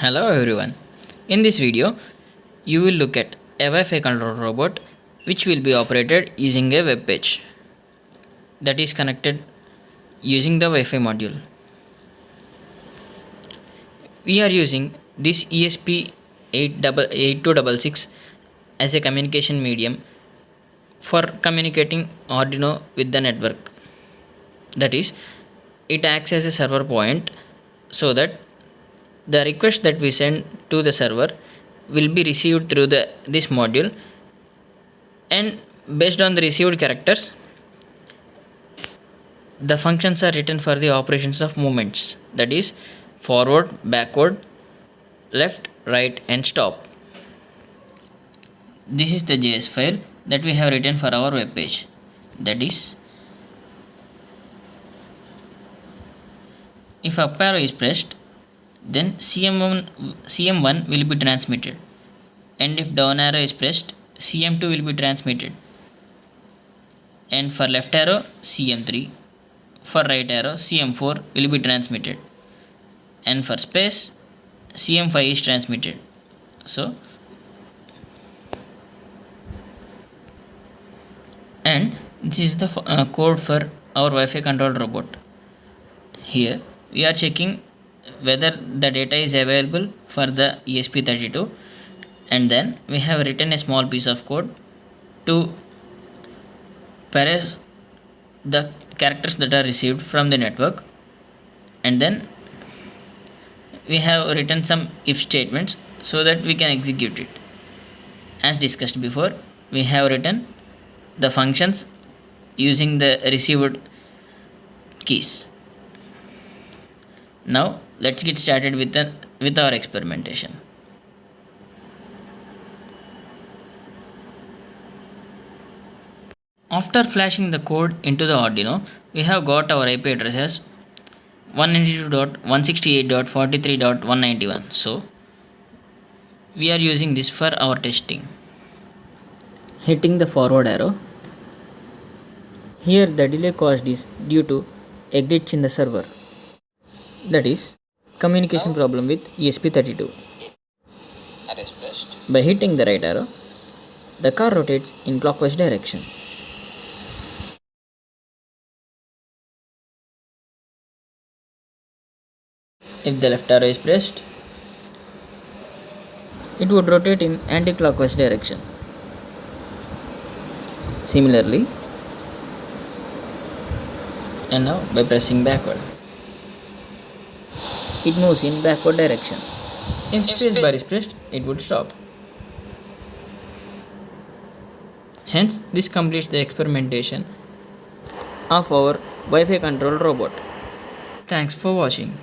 Hello everyone. In this video, you will look at a Wi-Fi controlled robot which will be operated using a web page that is connected using the Wi-Fi module. We are using this ESP8266 as a communication medium for communicating Arduino with the network. That is, it acts as a server point so that the request that we send to the server will be received through this module, and based on the received characters the functions are written for the operations of movements, that is forward, backward, left, right and stop. This is the JS file that we have written for our web page. That is, if up arrow is pressed, then CM1 will be transmitted, and if down arrow is pressed, CM2 will be transmitted, and for left arrow CM3, for right arrow CM4 will be transmitted, and for space CM5 is transmitted. So, and this is the code for our Wi-Fi controlled robot. Here we are checking whether the data is available for the ESP32, and then we have written a small piece of code to parse the characters that are received from the network, and then we have written some if statements so that we can execute it. As discussed before, we have written the functions using the received keys. Now let's get started with our experimentation. After flashing the code into the Arduino, we have got our IP address as 192.168.43.191. So we are using this for our testing. Hitting the forward arrow. Here the delay caused is due to a glitch in the server, that is communication problem with ESP32. By hitting the right arrow, the car rotates in clockwise direction. If the left arrow is pressed, it would rotate in anti-clockwise direction. Similarly, and now by pressing backward, it moves in backward direction. If space bar is pressed, it would stop. Hence, this completes the experimentation of our Wi-Fi controlled robot. Thanks for watching.